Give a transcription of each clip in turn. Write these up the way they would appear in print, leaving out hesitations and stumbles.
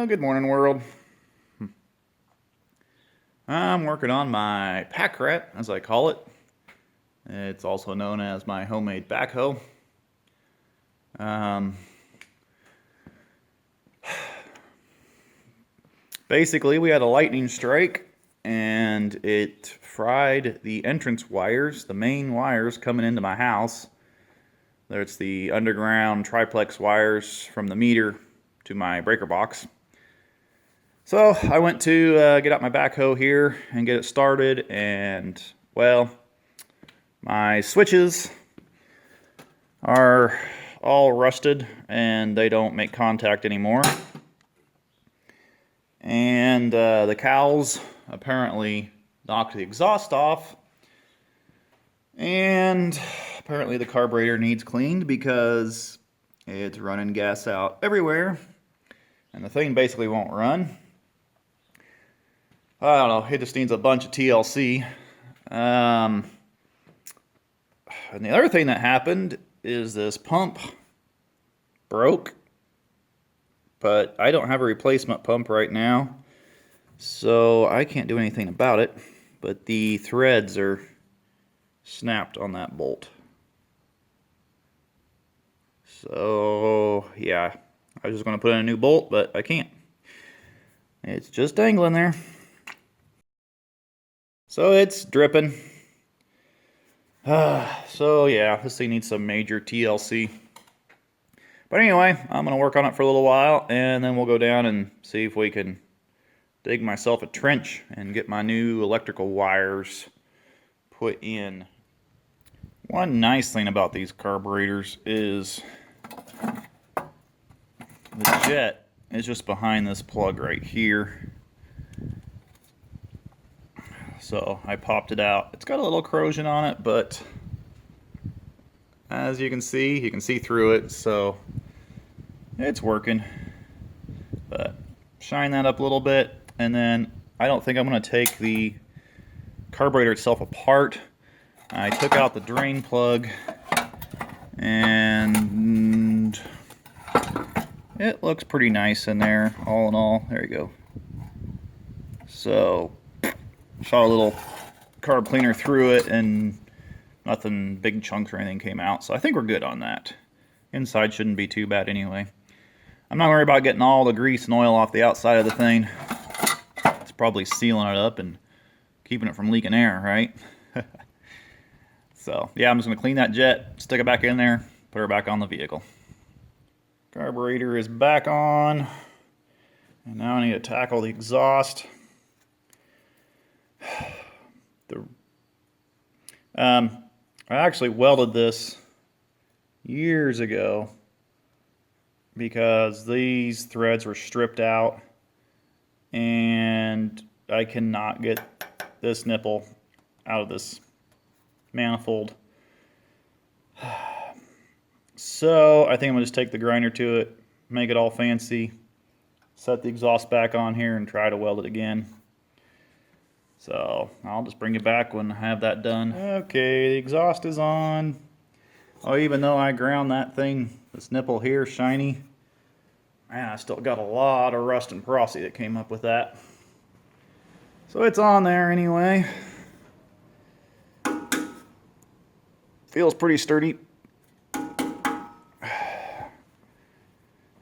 Good morning, world. I'm working on my Packrat, as I call it. It's also known as my homemade backhoe. Basically, we had a lightning strike, and it fried the entrance wires, the main wires coming into my house. There's the underground triplex wires from the meter to my breaker box. So I went to get out my backhoe here and get it started, and well, my switches are all rusted and they don't make contact anymore. And the cowls apparently knocked the exhaust off, and apparently the carburetor needs cleaned because it's running gas out everywhere, and the thing basically won't run. I don't know, it just needs a bunch of TLC. And the other thing that happened is this pump broke, but I don't have a replacement pump right now, so I can't do anything about it. But the threads are snapped on that bolt. So yeah, I was just going to put in a new bolt, but I can't. It's just dangling there. So it's dripping. So yeah, this thing needs some major TLC. But anyway, I'm going to work on it for a little while, and then we'll go down and see if we can dig myself a trench and get my new electrical wires put in. One nice thing about these carburetors is the jet is just behind this plug right here. So I popped it out. It's got a little corrosion on it, but as you can see through it, so it's working. But shine that up a little bit, and then I don't think I'm going to take the carburetor itself apart. I took out the drain plug, and it looks pretty nice in there, all in all. There you go. So shot a little carb cleaner through it, and nothing big chunks or anything came out, so I think we're good on that. Inside shouldn't be too bad anyway. I'm not worried about getting all the grease and oil off the outside of the thing. It's probably sealing it up and keeping it from leaking air, right? So yeah, I'm just going to clean that jet, stick it back in there, put her back on the vehicle. Carburetor is back on, and now I need to tackle the exhaust. I actually welded this years ago because these threads were stripped out, and I cannot get this nipple out of this manifold. So I think I'm going to just take the grinder to it, make it all fancy, set the exhaust back on here, and try to weld it again. So I'll just bring it back when I have that done. Okay, the exhaust is on. Oh, even though I ground that thing, this nipple here, shiny, man, I still got a lot of rust and porosity that came up with that. So it's on there anyway. Feels pretty sturdy.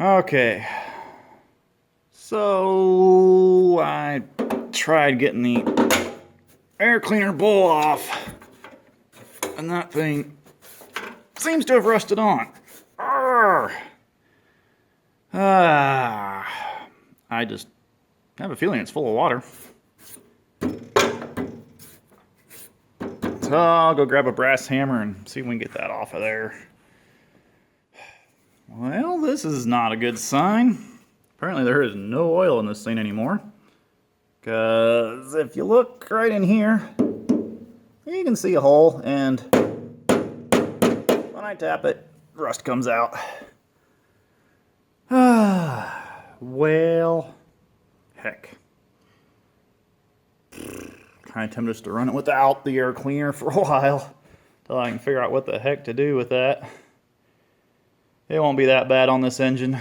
Okay. So I tried getting the air cleaner bowl off, and that thing seems to have rusted on. I just have a feeling it's full of water. So I'll go grab a brass hammer and see if we can get that off of there. Well, this is not a good sign. Apparently there is no oil in this thing anymore. Because if you look right in here, you can see a hole, and when I tap it, rust comes out. Well, heck. Kind of tempted us to run it without the air cleaner for a while till I can figure out what the heck to do with that. It won't be that bad on this engine.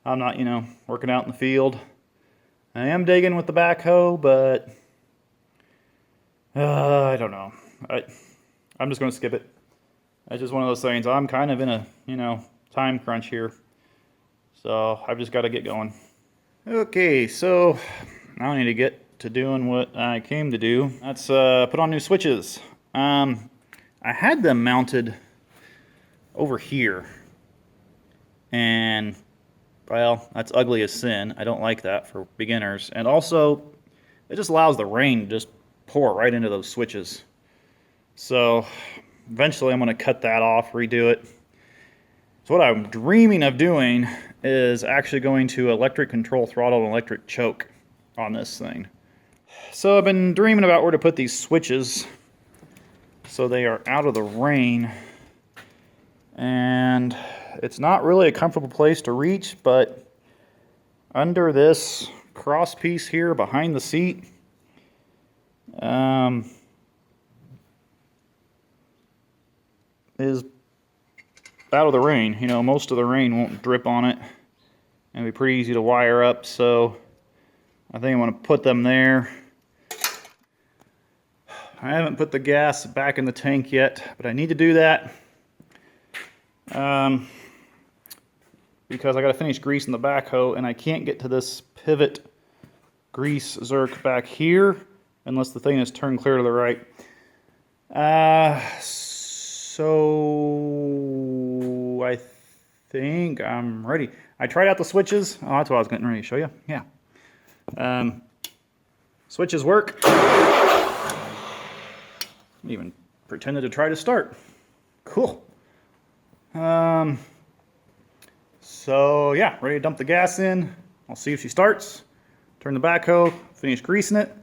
I'm not, you know, working out in the field. I am digging with the backhoe, but I don't know. I'm just going to skip it. It's just one of those things. I'm kind of in a, you know, time crunch here. So I've just got to get going. Okay, so now I need to get to doing what I came to do. That's put on new switches. I had them mounted over here. And, well, that's ugly as sin. I don't like that for beginners. And also, it just allows the rain to just pour right into those switches. So eventually I'm going to cut that off, redo it. So what I'm dreaming of doing is actually going to electric control throttle and electric choke on this thing. So I've been dreaming about where to put these switches so they are out of the rain. And it's not really a comfortable place to reach, but under this cross piece here behind the seat, is out of the rain. You know, most of the rain won't drip on it. It'll be pretty easy to wire up, so I think I'm going to put them there. I haven't put the gas back in the tank yet, but I need to do that because I got to finish greasing the backhoe, and I can't get to this pivot grease zerk back here unless the thing is turned clear to the right. So I think I'm ready. I tried out the switches. Oh, that's what I was getting ready to show you. Yeah. Switches work. Even pretended to try to start. Cool. So yeah, ready to dump the gas in. I'll see if she starts. Turn the backhoe, finish greasing it.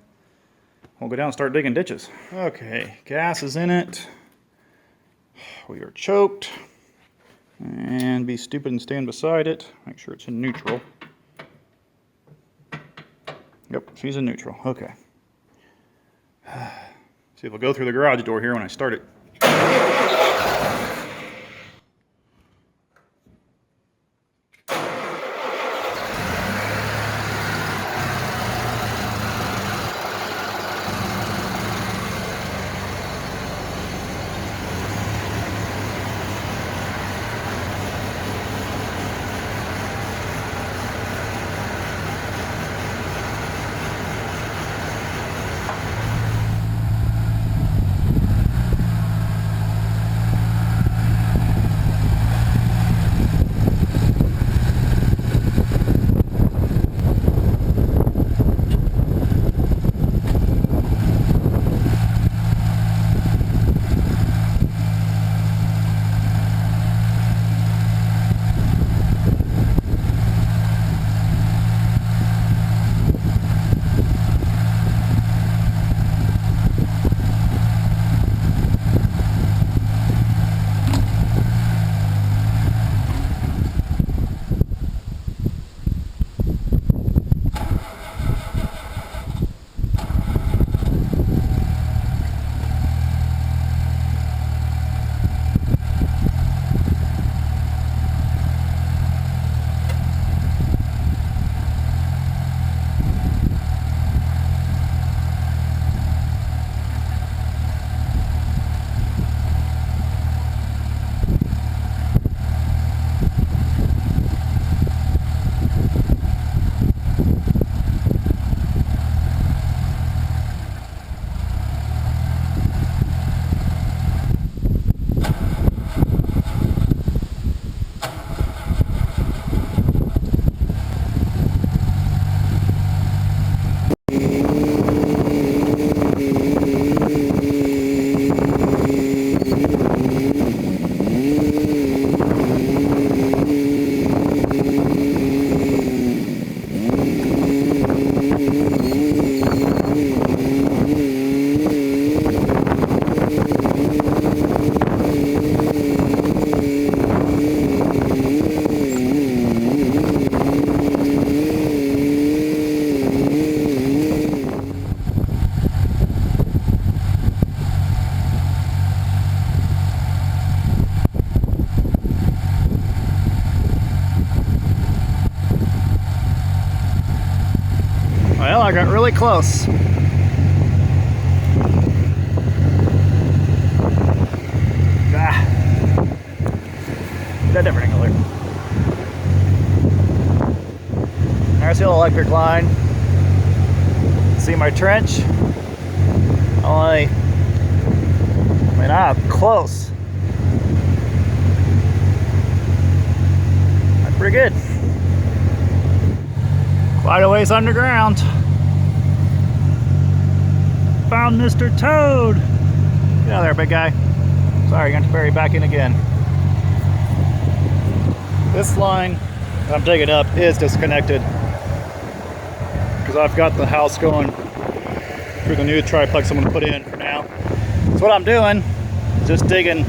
We'll go down and start digging ditches. Okay, gas is in it. We are choked. And be stupid and stand beside it. Make sure it's in neutral. Yep, she's in neutral. Okay. See if we'll go through the garage door here when I start it. Well, I got really close. Got a different angle here. There's the electric line. See my trench? I'm close. That's pretty good. Quite a ways underground. Found Mr. Toad. Get out of there, big guy. Sorry, you're going to bury back in again. This line that I'm digging up is disconnected because I've got the house going through the new triplex I'm going to put in for now. So what I'm doing, just digging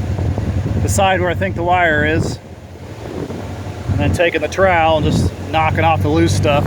the side where I think the wire is, and then taking the trowel and just knocking off the loose stuff.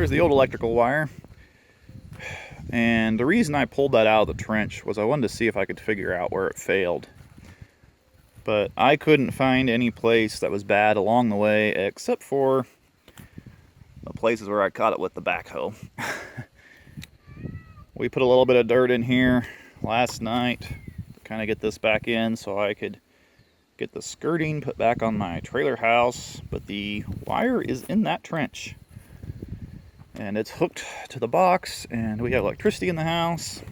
The old electrical wire, and the reason I pulled that out of the trench was I wanted to see if I could figure out where it failed, but I couldn't find any place that was bad along the way except for the places where I caught it with the backhoe. We put a little bit of dirt in here last night to kind of get this back in so I could get the skirting put back on my trailer house, but the wire is in that trench. And it's hooked to the box, and we have electricity in the house.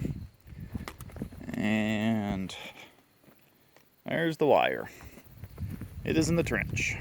And there's the wire. It is in the trench.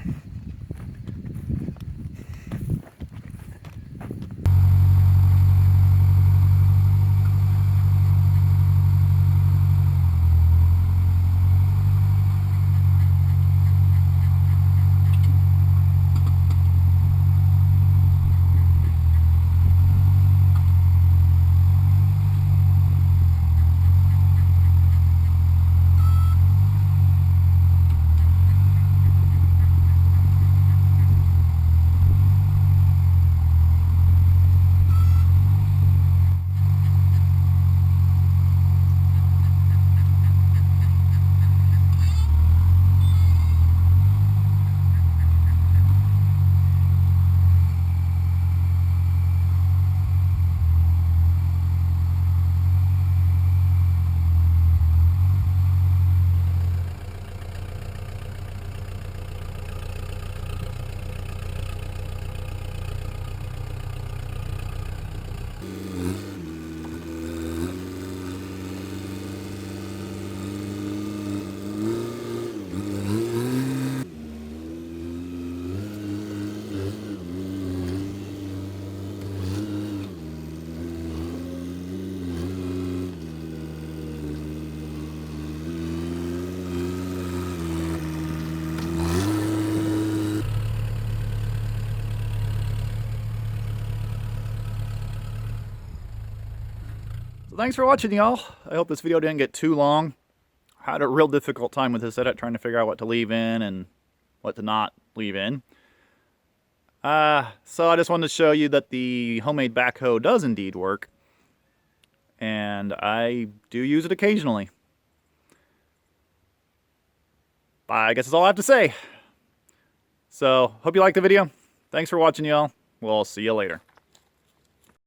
thanks for watching, y'all. I hope this video didn't get too long. I had a real difficult time with this setup, trying to figure out what to leave in and what to not leave in. So I just wanted to show you that the homemade backhoe does indeed work. And I do use it occasionally. I guess that's all I have to say. So, hope you liked the video. Thanks for watching, y'all. We'll see you later.